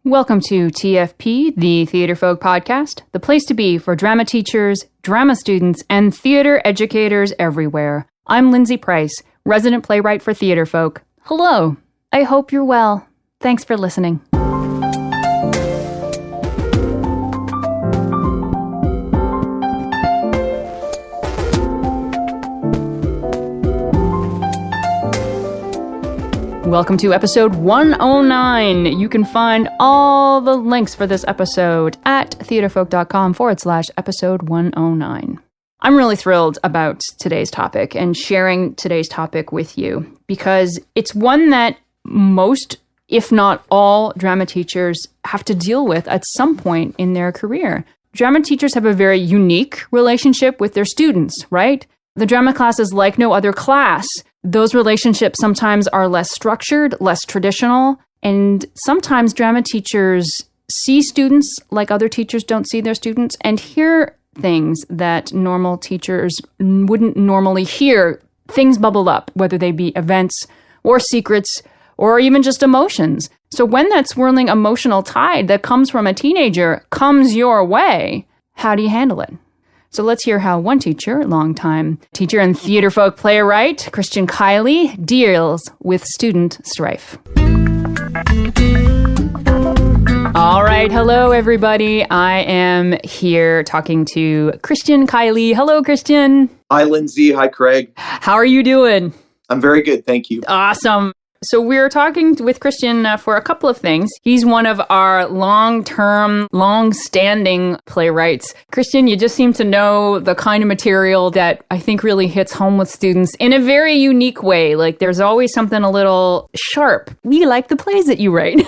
Welcome to TFP, the Theater Folk Podcast, the place to be for drama teachers, drama students, and theater educators everywhere. I'm Lindsay Price, resident playwright for Theater Folk. Hello. I hope you're well. Thanks for listening. Welcome to episode 109. You can find all the links for this episode at theaterfolk.com/episode 109. I'm really thrilled about today's topic and sharing today's topic with you because it's one that most, if not all, drama teachers have to deal with at some point in their career. Drama teachers have a very unique relationship with their students, right? The drama class is like no other class. Those relationships sometimes are less structured, less traditional, and sometimes drama teachers see students like other teachers don't see their students and hear things that normal teachers wouldn't normally hear. Things bubble up, whether they be events or secrets or even just emotions. So when that swirling emotional tide that comes from a teenager comes your way, how do you handle it? So let's hear how one teacher, longtime teacher and theater folk playwright, Christian Kiley, deals with student strife. All right. Hello, everybody. I am here talking to Christian Kiley. Hello, Christian. Hi, Lindsay. Hi, Craig. How are you doing? I'm very good. Thank you. Awesome. So we're talking with Christian for a couple of things. He's one of our long-term, long-standing playwrights. Christian, you just seem to know the kind of material that I think really hits home with students in a very unique way. Like there's always something a little sharp. We like the plays that you write.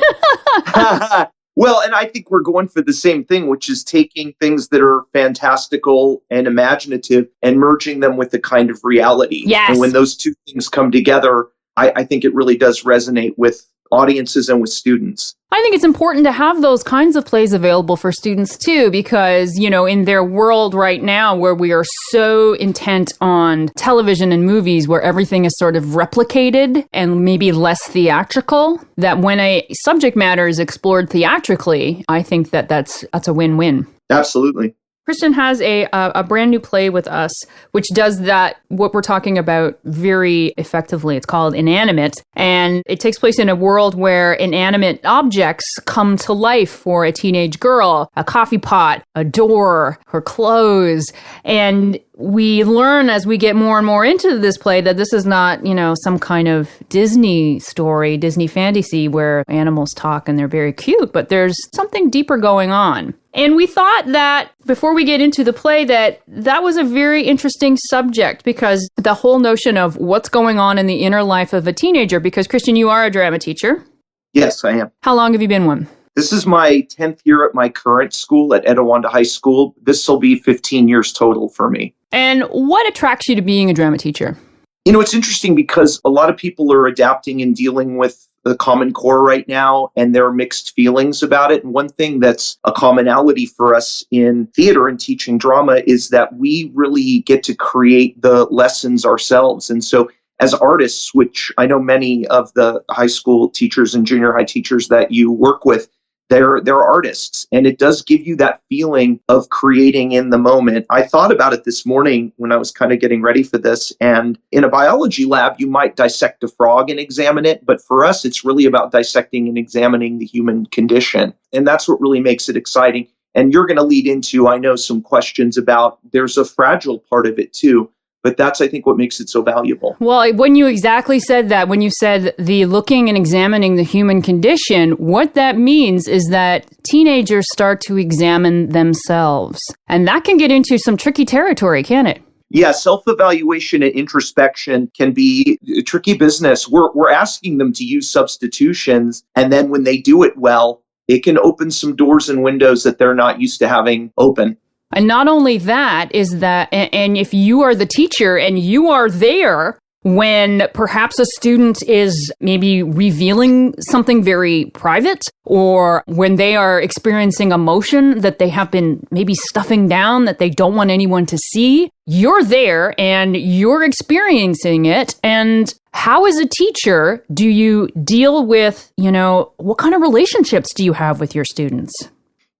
Well, and I think we're going for the same thing, which is taking things that are fantastical and imaginative and merging them with a kind of reality. Yes. And when those two things come together, I think it really does resonate with audiences and with students. I think it's important to have those kinds of plays available for students too, because, you know, in their world right now where we are so intent on television and movies where everything is sort of replicated and maybe less theatrical, that when a subject matter is explored theatrically, I think that that's a win-win. Absolutely. Christian has a brand new play with us, which does that, what we're talking about very effectively. It's called Inanimate, and it takes place in a world where inanimate objects come to life for a teenage girl, a coffee pot, a door, her clothes, and we learn as we get more and more into this play that this is not, you know, some kind of Disney story, Disney fantasy where animals talk and they're very cute, but there's something deeper going on. And we thought that before we get into the play that was a very interesting subject because the whole notion of what's going on in the inner life of a teenager, because Christian, you are a drama teacher. Yes, I am. How long have you been one? This is my 10th year at my current school at Etiwanda High School. This will be 15 years total for me. And what attracts you to being a drama teacher? You know, it's interesting because a lot of people are adapting and dealing with the Common Core right now, and there are mixed feelings about it. And one thing that's a commonality for us in theater and teaching drama is that we really get to create the lessons ourselves. And so as artists, which I know many of the high school teachers and junior high teachers that you work with, they're artists, and it does give you that feeling of creating in the moment. I thought about it this morning when I was kind of getting ready for this, and in a biology lab, you might dissect a frog and examine it, but for us, it's really about dissecting and examining the human condition, and that's what really makes it exciting. And you're going to lead into, I know, some questions about there's a fragile part of it too. But that's, I think, what makes it so valuable. Well, when you exactly said that, when you said the looking and examining the human condition, what that means is that teenagers start to examine themselves. And that can get into some tricky territory, can't it? Yeah, self-evaluation and introspection can be tricky business. We're asking them to use substitutions. And then when they do it well, it can open some doors and windows that they're not used to having open. And not only that is that, and if you are the teacher and you are there when perhaps a student is maybe revealing something very private, or when they are experiencing emotion that they have been maybe stuffing down that they don't want anyone to see. You're there and you're experiencing it. And how, as a teacher, do you deal with, what kind of relationships do you have with your students?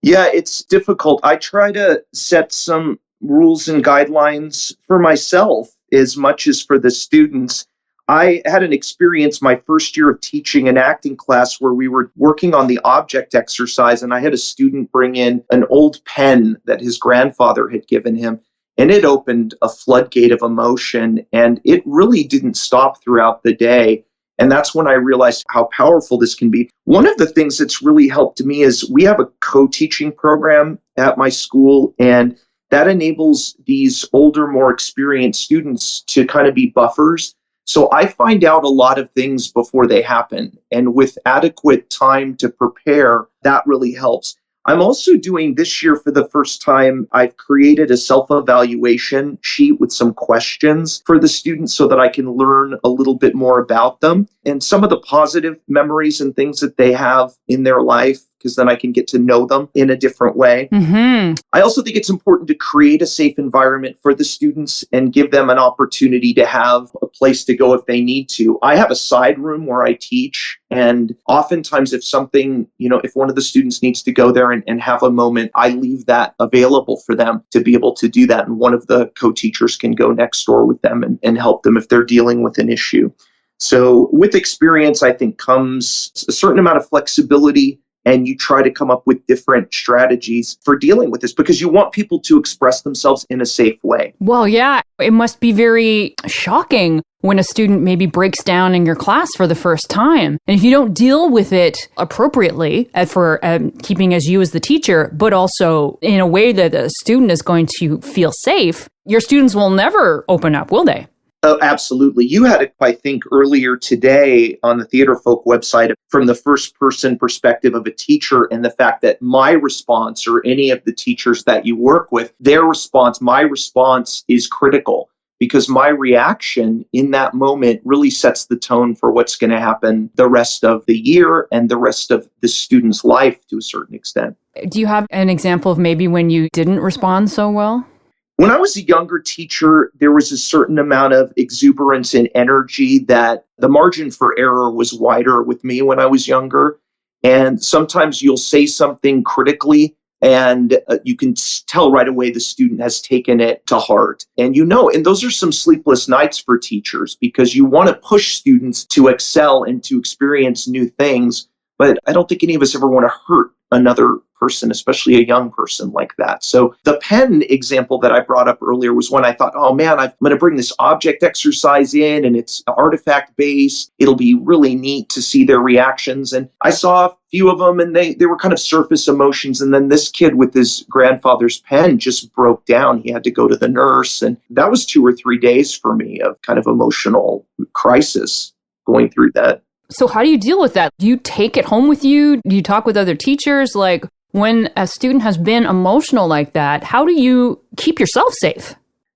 Yeah, it's difficult. I try to set some rules and guidelines for myself as much as for the students. I had an experience my first year of teaching an acting class where we were working on the object exercise, and I had a student bring in an old pen that his grandfather had given him, and it opened a floodgate of emotion, and it really didn't stop throughout the day. And that's when I realized how powerful this can be. One of the things that's really helped me is we have a co-teaching program at my school, and that enables these older, more experienced students to kind of be buffers. So I find out a lot of things before they happen. And with adequate time to prepare, that really helps. I'm also doing this year for the first time, I've created a self-evaluation sheet with some questions for the students so that I can learn a little bit more about them and some of the positive memories and things that they have in their life, because then I can get to know them in a different way. Mm-hmm. I also think it's important to create a safe environment for the students and give them an opportunity to have a place to go if they need to. I have a side room where I teach, and oftentimes if something, if one of the students needs to go there and have a moment, I leave that available for them to be able to do that. And one of the co-teachers can go next door with them and help them if they're dealing with an issue. So with experience, I think comes a certain amount of flexibility, and you try to come up with different strategies for dealing with this because you want people to express themselves in a safe way. Well, yeah, it must be very shocking when a student maybe breaks down in your class for the first time. And if you don't deal with it appropriately for keeping as you as the teacher, but also in a way that a student is going to feel safe, your students will never open up, will they? Oh, absolutely. You had it, I think, earlier today on the Theater Folk website from the first person perspective of a teacher, and the fact that my response, or any of the teachers that you work with, my response is critical, because my reaction in that moment really sets the tone for what's going to happen the rest of the year and the rest of the student's life to a certain extent. Do you have an example of maybe when you didn't respond so well? When I was a younger teacher, there was a certain amount of exuberance and energy that the margin for error was wider with me when I was younger. And sometimes you'll say something critically and you can tell right away the student has taken it to heart. And and those are some sleepless nights for teachers because you want to push students to excel and to experience new things. But I don't think any of us ever want to hurt another person, especially a young person like that. So the pen example that I brought up earlier was when I thought, oh man, I'm going to bring this object exercise in and it's artifact based. It'll be really neat to see their reactions. And I saw a few of them and they were kind of surface emotions. And then this kid with his grandfather's pen just broke down. He had to go to the nurse. And that was 2 or 3 days for me of kind of emotional crisis going through that. So how do you deal with that? Do you take it home with you? Do you talk with other teachers? Like, when a student has been emotional like that, how do you keep yourself safe?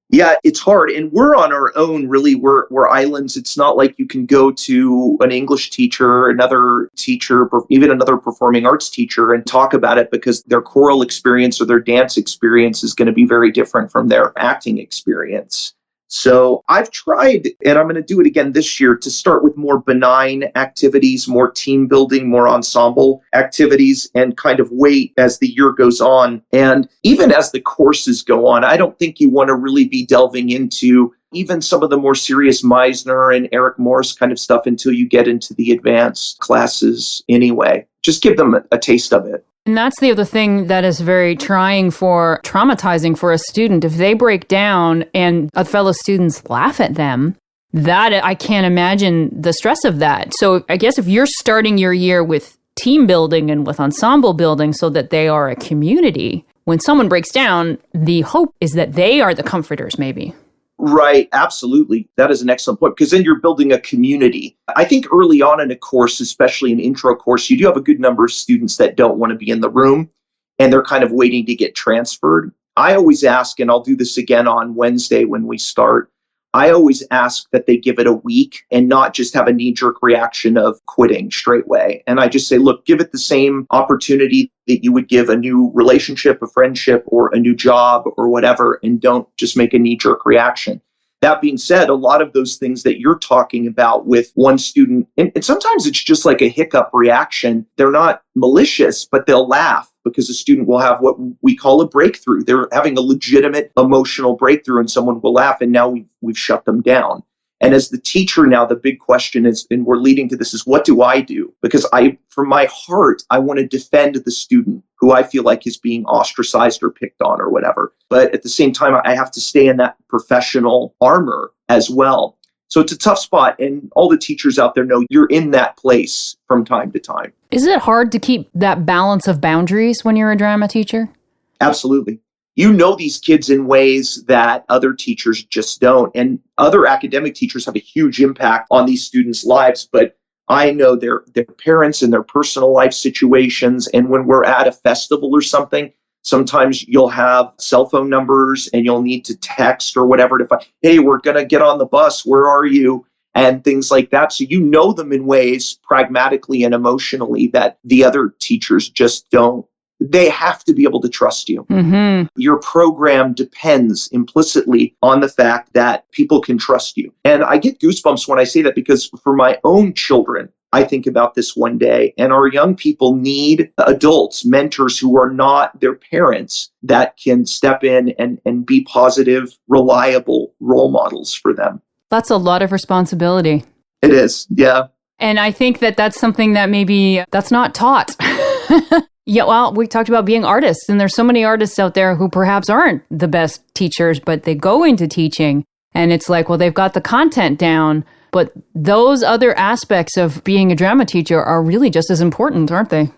Yeah, it's hard. And we're on our own, really. We're islands. It's not like you can go to an English teacher, another teacher, or even another performing arts teacher and talk about it, because their choral experience or their dance experience is going to be very different from their acting experience. So I've tried, and I'm going to do it again this year, to start with more benign activities, more team building, more ensemble activities, and kind of wait as the year goes on. And even as the courses go on, I don't think you want to really be delving into even some of the more serious Meisner and Eric Morris kind of stuff until you get into the advanced classes anyway. Just give them a taste of it. And that's the other thing that is very traumatizing for a student. If they break down and fellow students laugh at them, that I can't imagine the stress of that. So I guess if you're starting your year with team building and with ensemble building so that they are a community, when someone breaks down, the hope is that they are the comforters, maybe. Right, absolutely. That is an excellent point, because then you're building a community. I think early on in a course, especially an intro course, you do have a good number of students that don't want to be in the room and they're kind of waiting to get transferred. I always ask, and I'll do this again on Wednesday when we start, I always ask that they give it a week and not just have a knee-jerk reaction of quitting straightway. And I just say, look, give it the same opportunity that you would give a new relationship, a friendship, or a new job or whatever, and don't just make a knee-jerk reaction. That being said, a lot of those things that you're talking about with one student, and sometimes it's just like a hiccup reaction. They're not malicious, but they'll laugh because a student will have what we call a breakthrough. They're having a legitimate emotional breakthrough and someone will laugh, and now we've shut them down. And as the teacher now, the big question is, and we're leading to this, is what do I do? Because from my heart, I want to defend the student who I feel like is being ostracized or picked on or whatever. But at the same time, I have to stay in that professional armor as well. So it's a tough spot, and all the teachers out there know you're in that place from time to time. Is it hard to keep that balance of boundaries when you're a drama teacher? Absolutely. You know these kids in ways that other teachers just don't. And other academic teachers have a huge impact on these students' lives, but I know their parents and their personal life situations. And when we're at a festival or something, sometimes you'll have cell phone numbers and you'll need to text or whatever to find, hey, we're going to get on the bus. Where are you? And things like that. So you know them in ways pragmatically and emotionally that the other teachers just don't. They have to be able to trust you. Mm-hmm. Your program depends implicitly on the fact that people can trust you. And I get goosebumps when I say that because for my own children, I think about this one day, and our young people need adults, mentors who are not their parents that can step in and be positive, reliable role models for them. That's a lot of responsibility. It is, yeah. And I think that that's something that maybe that's not taught. Yeah, well, we talked about being artists, and there's so many artists out there who perhaps aren't the best teachers, but they go into teaching, and it's like, well, they've got the content down, but those other aspects of being a drama teacher are really just as important, aren't they?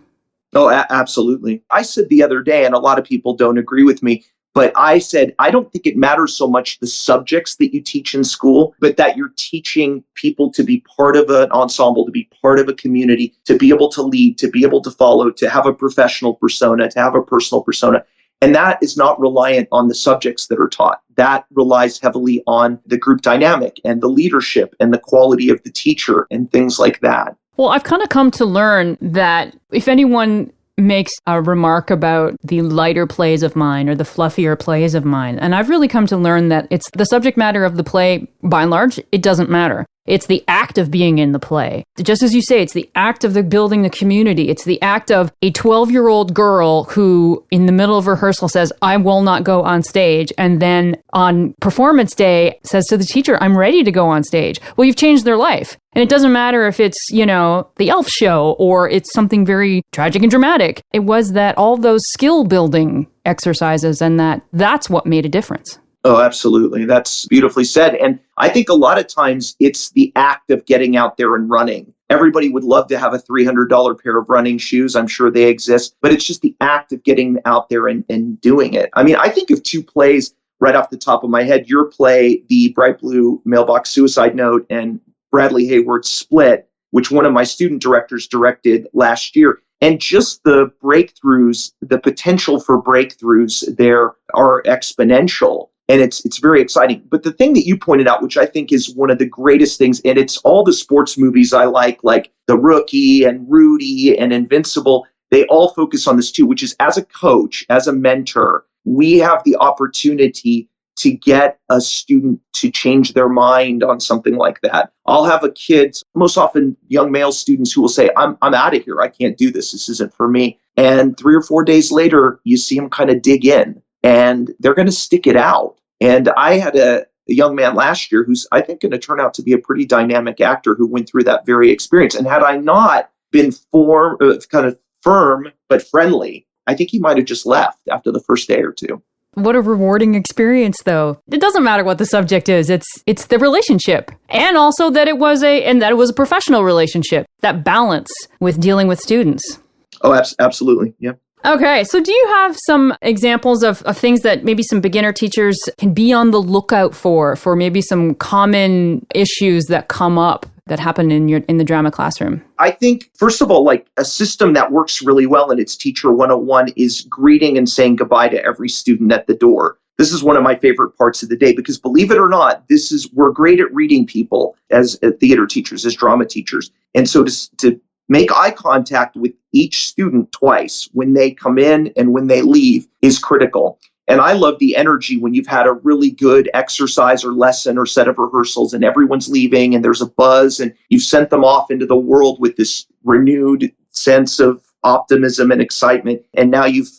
Oh, absolutely. I said the other day, and a lot of people don't agree with me, but I said, I don't think it matters so much the subjects that you teach in school, but that you're teaching people to be part of an ensemble, to be part of a community, to be able to lead, to be able to follow, to have a professional persona, to have a personal persona. And that is not reliant on the subjects that are taught. That relies heavily on the group dynamic and the leadership and the quality of the teacher and things like that. Well, I've kind of come to learn that if anyone makes a remark about the lighter plays of mine or the fluffier plays of mine, and I've really come to learn that it's the subject matter of the play, by and large, it doesn't matter. It's the act of being in the play. Just as you say, it's the act of building the community. It's the act of a 12-year-old girl who, in the middle of rehearsal, says, I will not go on stage. And then on performance day says to the teacher, I'm ready to go on stage. Well, you've changed their life. And it doesn't matter if it's, the elf show or it's something very tragic and dramatic. It was that all those skill building exercises and that's what made a difference. Oh, absolutely. That's beautifully said. And I think a lot of times it's the act of getting out there and running. Everybody would love to have a $300 pair of running shoes. I'm sure they exist, but it's just the act of getting out there and doing it. I mean, I think of two plays right off the top of my head. Your play, The Bright Blue Mailbox Suicide Note, and Bradley Hayward's Split, which one of my student directors directed last year. And just the breakthroughs, the potential for breakthroughs there are exponential. And it's very exciting. But the thing that you pointed out, which I think is one of the greatest things, and it's all the sports movies I like The Rookie and Rudy and Invincible, they all focus on this too, which is as a coach, as a mentor, we have the opportunity to get a student to change their mind on something like that. I'll have a kid, most often young male students, who will say, I'm out of here. I can't do this. This isn't for me. And 3 or 4 days later, you see them kind of dig in and they're going to stick it out. And I had a young man last year who's, I think, going to turn out to be a pretty dynamic actor who went through that very experience. And had I not been kind of firm but friendly, I think he might have just left after the first day or two. What a rewarding experience, though. It doesn't matter what the subject is. It's the relationship. And also that it was a professional relationship. That balance with dealing with students. Oh, absolutely. Yeah. Okay. So do you have some examples of things that maybe some beginner teachers can be on the lookout for maybe some common issues that come up that happen in the drama classroom? I think, first of all, a system that works really well in its Teacher 101 is greeting and saying goodbye to every student at the door. This is one of my favorite parts of the day because, believe it or not, we're great at reading people as theater teachers, as drama teachers. And so to make eye contact with each student twice when they come in and when they leave is critical. And I love the energy when you've had a really good exercise or lesson or set of rehearsals and everyone's leaving and there's a buzz and you've sent them off into the world with this renewed sense of optimism and excitement. And now you've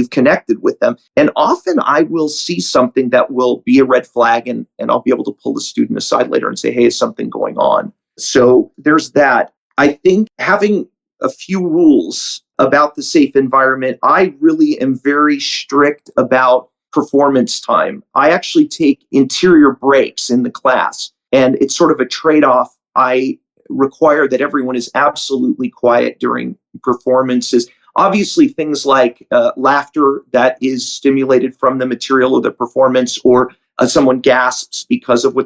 connected with them. And often I will see something that will be a red flag and I'll be able to pull the student aside later and say, hey, is something going on? So there's that. I think having a few rules about the safe environment, I really am very strict about performance time. I actually take interior breaks in the class, and it's sort of a trade-off. I require that everyone is absolutely quiet during performances. Obviously, things like laughter that is stimulated from the material of the performance, or someone gasps because of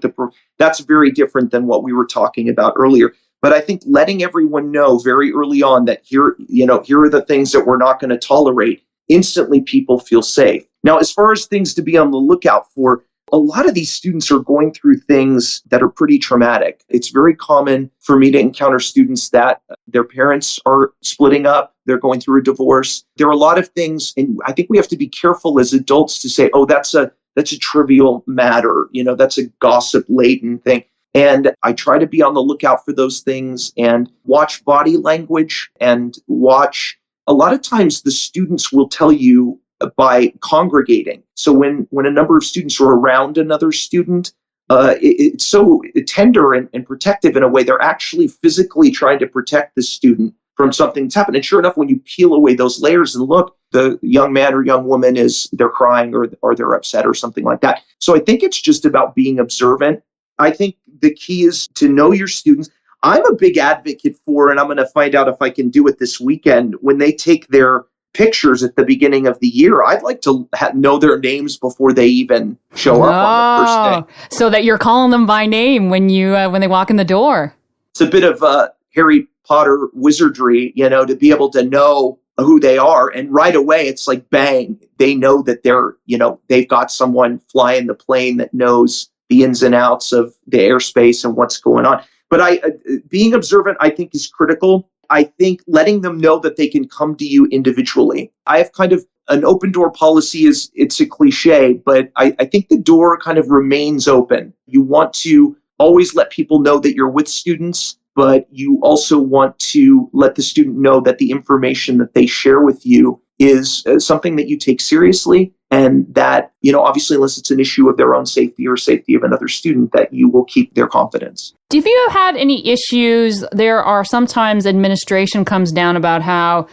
that's very different than what we were talking about earlier. But I think letting everyone know very early on that here are the things that we're not going to tolerate, instantly people feel safe. Now, as far as things to be on the lookout for, a lot of these students are going through things that are pretty traumatic. It's very common for me to encounter students that their parents are splitting up, they're going through a divorce. There are a lot of things, and I think we have to be careful as adults to say, oh, that's a trivial matter, that's a gossip-laden thing. And I try to be on the lookout for those things and watch body language and watch. A lot of times the students will tell you by congregating. So when a number of students are around another student, it's so tender and protective in a way. They're actually physically trying to protect the student from something that's happened. And sure enough, when you peel away those layers and look, the young man or young woman they're crying or they're upset or something like that. So I think it's just about being observant. I think the key is to know your students. I'm a big advocate for, and I'm going to find out if I can do it this weekend, when they take their pictures at the beginning of the year, I'd like to know their names before they even show up on the first day. So that you're calling them by name when they walk in the door. It's a bit of Harry Potter wizardry, to be able to know who they are. And right away, it's like, bang, they know that they've got someone flying the plane that knows the ins and outs of the airspace and what's going on. But being observant, I think, is critical. I think letting them know that they can come to you individually. I have kind of an open door policy. It's a cliche, but I think the door kind of remains open. You want to always let people know that you're with students, but you also want to let the student know that the information that they share with you is something that you take seriously, and that, obviously, unless it's an issue of their own safety or safety of another student, that you will keep their confidence. Have you had any issues? There are sometimes administration comes down about how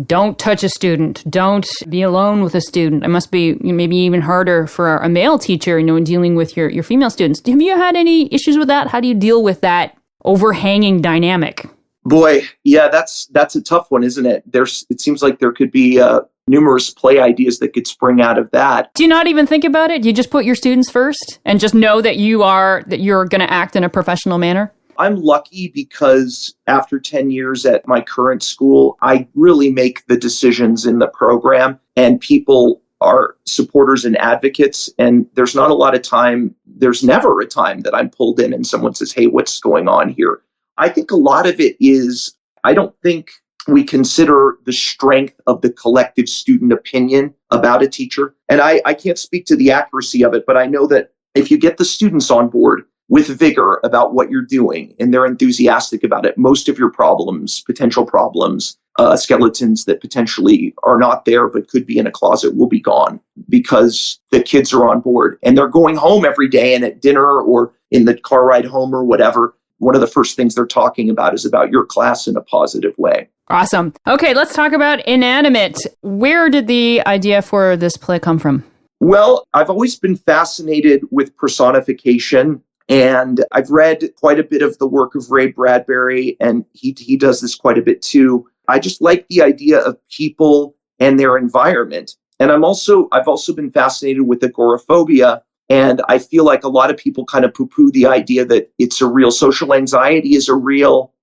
don't touch a student, don't be alone with a student. It must be maybe even harder for a male teacher, in dealing with your female students. Have you had any issues with that? How do you deal with that overhanging dynamic? Boy, yeah, that's a tough one, isn't it? It seems like there could be numerous play ideas that could spring out of that. Do you not even think about it? You just put your students first and just know that you're going to act in a professional manner? I'm lucky because after 10 years at my current school, I really make the decisions in the program, and people are supporters and advocates. And there's not a lot of time. There's never a time that I'm pulled in and someone says, hey, what's going on here? I think a lot of it is, I don't think we consider the strength of the collective student opinion about a teacher. And I can't speak to the accuracy of it, but I know that if you get the students on board with vigor about what you're doing and they're enthusiastic about it, most of your potential problems, skeletons that potentially are not there but could be in a closet, will be gone because the kids are on board and they're going home every day, and at dinner or in the car ride home or whatever, one of the first things they're talking about is about your class in a positive way. Awesome. Okay, let's talk about Inanimate. Where did the idea for this play come from? Well, I've always been fascinated with personification, and I've read quite a bit of the work of Ray Bradbury, and he does this quite a bit too. I just like the idea of people and their environment. And I've also been fascinated with agoraphobia. And I feel like a lot of people kind of poo-poo the idea that it's a real social anxiety it's a real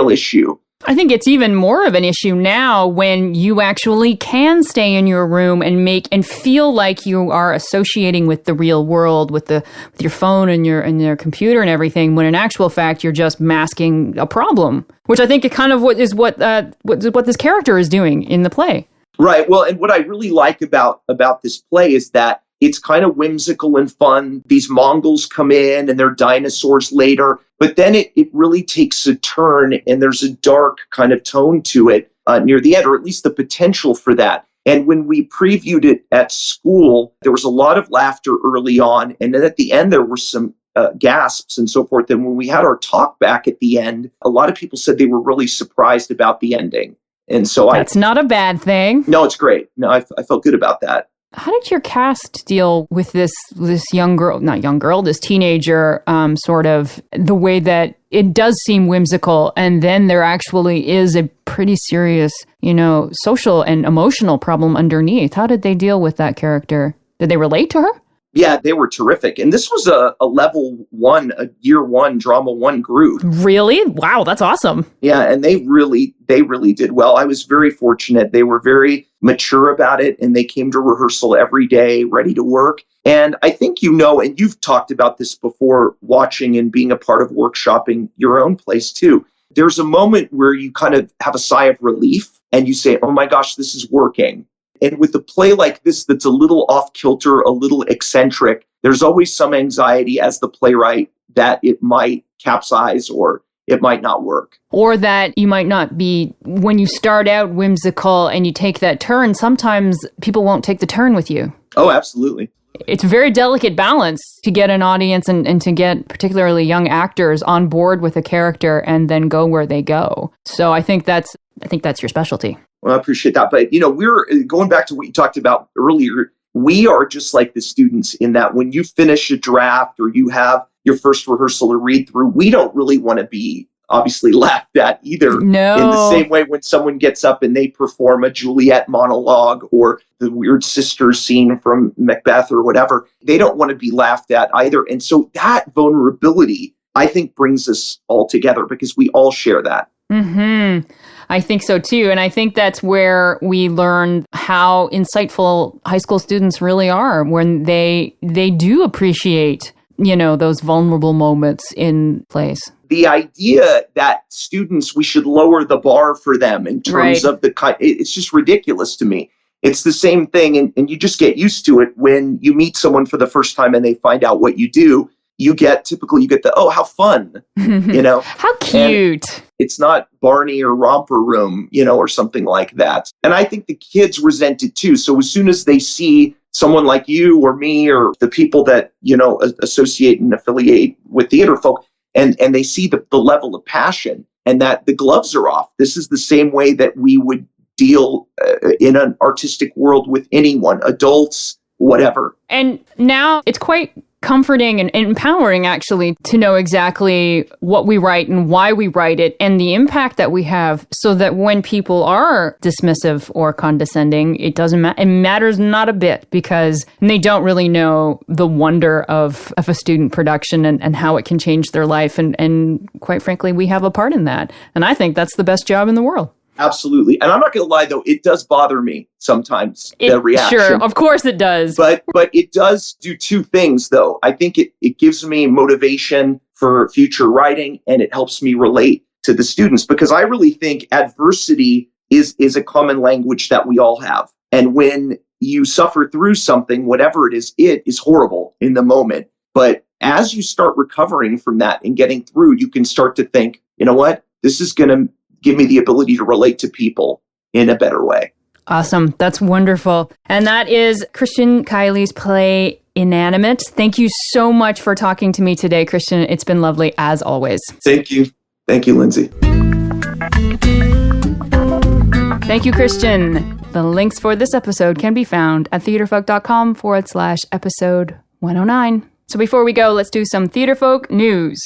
issue. I think it's even more of an issue now when you actually can stay in your room and feel like you are associating with the real world, with your phone and your computer and everything, when in actual fact you're just masking a problem, which I think is kind of what this character is doing in the play. Right. Well, and what I really like about this play is that it's kind of whimsical and fun. These Mongols come in and they're dinosaurs later, but then it really takes a turn and there's a dark kind of tone to it near the end, or at least the potential for that. And when we previewed it at school, there was a lot of laughter early on. And then at the end, there were some gasps and so forth. And when we had our talk back at the end, a lot of people said they were really surprised about the ending. And so that's not a bad thing. No, it's great. No, I felt good about that. How did your cast deal with this this teenager, sort of the way that it does seem whimsical, and then there actually is a pretty serious, social and emotional problem underneath? How did they deal with that character? Did they relate to her? Yeah, they were terrific. And this was a level 1, a year 1, drama 1 group. Really? Wow, that's awesome. Yeah, and they really did well. I was very fortunate. They were very mature about it, and they came to rehearsal every day, ready to work. And I think and you've talked about this before, watching and being a part of workshopping your own place too. There's a moment where you kind of have a sigh of relief and you say, oh my gosh, this is working. And with a play like this that's a little off kilter, a little eccentric, there's always some anxiety as the playwright that it might capsize or it might not work. Or that you might not be, when you start out whimsical and you take that turn, sometimes people won't take the turn with you. Oh, absolutely. It's a very delicate balance to get an audience and to get particularly young actors on board with a character and then go where they go. So I think that's your specialty. Well, I appreciate that. But, we're going back to what you talked about earlier. We are just like the students in that when you finish a draft or you have your first rehearsal or read through, we don't really want to be obviously laughed at either. No. In the same way when someone gets up and they perform a Juliet monologue or the weird sister scene from Macbeth or whatever, they don't want to be laughed at either. And so that vulnerability, I think, brings us all together because we all share that. Mm-hmm. I think so too. And I think that's where we learn how insightful high school students really are when they do appreciate, those vulnerable moments in plays. The idea that students, we should lower the bar for them in terms of it's just ridiculous to me. It's the same thing. And you just get used to it when you meet someone for the first time and they find out what you do. You get the, oh, how fun, How cute. And it's not Barney or Romper Room, or something like that. And I think the kids resent it too. So as soon as they see someone like you or me or the people that, associate and affiliate with theater folk, and they see the level of passion and that the gloves are off. This is the same way that we would deal in an artistic world with anyone, adults, whatever. And now it's quite comforting and empowering, actually, to know exactly what we write and why we write it and the impact that we have, so that when people are dismissive or condescending, it doesn't matter. It matters not a bit because they don't really know the wonder of a student production and how it can change their life. And quite frankly, we have a part in that. And I think that's the best job in the world. Absolutely. And I'm not going to lie, though, it does bother me sometimes, the reaction. Sure, of course it does. But it does do two things, though. I think it gives me motivation for future writing, and it helps me relate to the students, because I really think adversity is a common language that we all have. And when you suffer through something, whatever it is horrible in the moment. But as you start recovering from that and getting through, you can start to think, you know what, this is going to give me the ability to relate to people in a better way. Awesome. That's wonderful. And that is Christian Kiley's play, Inanimate. Thank you so much for talking to me today, Christian. It's been lovely, as always. Thank you. Thank you, Lindsay. Thank you, Christian. The links for this episode can be found at theaterfolk.com/episode 109. So before we go, let's do some Theaterfolk news.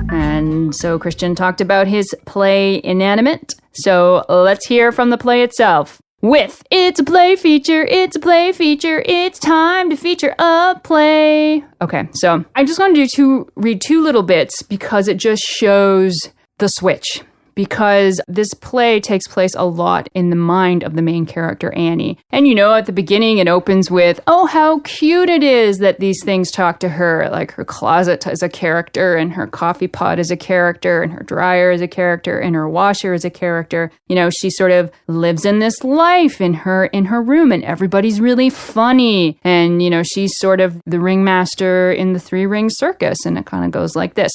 And so Christian talked about his play Inanimate. So let's hear from the play itself. with It's a Play Feature, It's a Play Feature, it's time to feature a play. Okay, so I just wanted to read two little bits because it just shows the switch. Because this play takes place a lot in the mind of the main character, Annie. And at the beginning it opens with, oh, how cute it is that these things talk to her. Like her closet is a character, and her coffee pot is a character, and her dryer is a character, and her washer is a character. She sort of lives in this life in her room, and everybody's really funny. And, she's sort of the ringmaster in the 3-ring circus, and it kind of goes like this.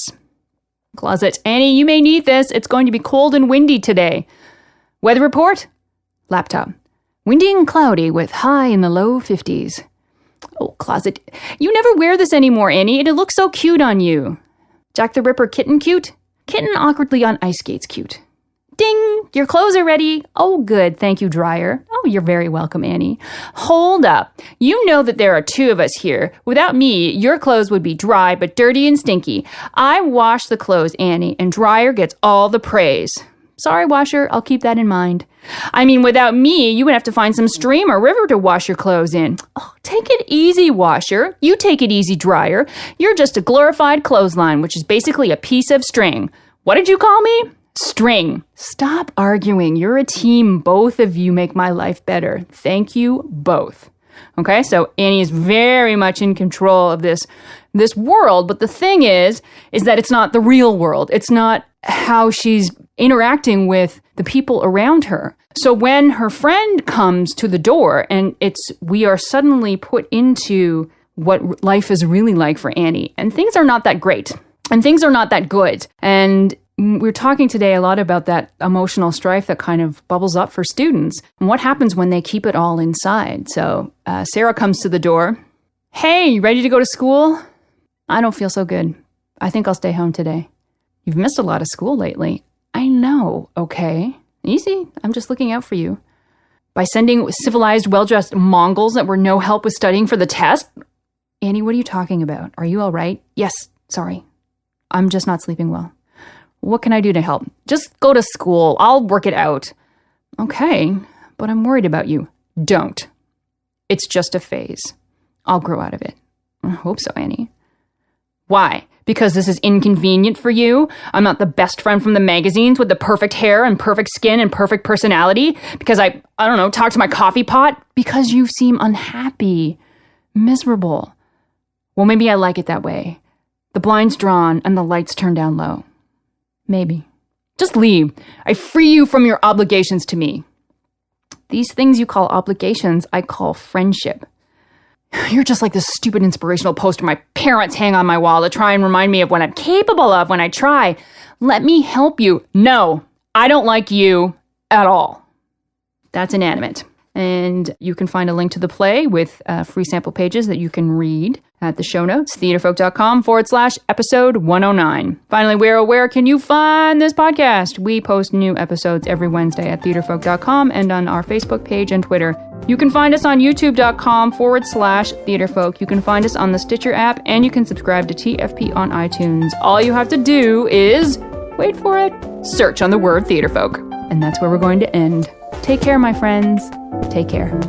Closet. Annie, you may need this. It's going to be cold and windy today. Weather report? Laptop. Windy and cloudy with high in the low 50s. Oh, closet. You never wear this anymore, Annie. It looks so cute on you. Jack the Ripper kitten cute? Kitten awkwardly on ice skates cute. Ding! Your clothes are ready. Oh, good. Thank you, dryer. Oh, you're very welcome, Annie. Hold up. You know that there are 2 of us here. Without me, your clothes would be dry but dirty and stinky. I wash the clothes, Annie, and dryer gets all the praise. Sorry, washer. I'll keep that in mind. I mean, without me, you would have to find some stream or river to wash your clothes in. Oh, take it easy, washer. You take it easy, dryer. You're just a glorified clothesline, which is basically a piece of string. What did you call me? String. Stop arguing. You're a team. Both of you make my life better. Thank you both. Okay, so Annie is very much in control of this world, but the thing is that it's not the real world. It's not how she's interacting with the people around her. So when her friend comes to the door, and we are suddenly put into what life is really like for Annie, and things are not that great, and things are not that good, and we're talking today a lot about that emotional strife that kind of bubbles up for students and what happens when they keep it all inside. So Sarah comes to the door. Hey, you ready to go to school? I don't feel so good. I think I'll stay home today. You've missed a lot of school lately. I know. Okay. Easy. I'm just looking out for you. By sending civilized, well-dressed Mongols that were no help with studying for the test? Annie, what are you talking about? Are you all right? Yes. Sorry. I'm just not sleeping well. What can I do to help? Just go to school. I'll work it out. Okay, but I'm worried about you. Don't. It's just a phase. I'll grow out of it. I hope so, Annie. Why? Because this is inconvenient for you? I'm not the best friend from the magazines with the perfect hair and perfect skin and perfect personality? Because I don't know, talk to my coffee pot? Because you seem unhappy, miserable. Well, maybe I like it that way. The blinds drawn and the lights turned down low. Maybe. Just leave. I free you from your obligations to me. These things you call obligations, I call friendship. You're just like this stupid inspirational poster my parents hang on my wall to try and remind me of what I'm capable of when I try. Let me help you. No, I don't like you at all. That's Inanimate. And you can find a link to the play with free sample pages that you can read at the show notes, theaterfolk.com/episode 109. Finally, where can you find this podcast? We post new episodes every Wednesday at theaterfolk.com and on our Facebook page and Twitter. You can find us on youtube.com/theaterfolk. You can find us on the Stitcher app, and you can subscribe to TFP on iTunes. All you have to do is, wait for it, search on the word Theaterfolk. And that's where we're going to end. Take care, my friends. Take care.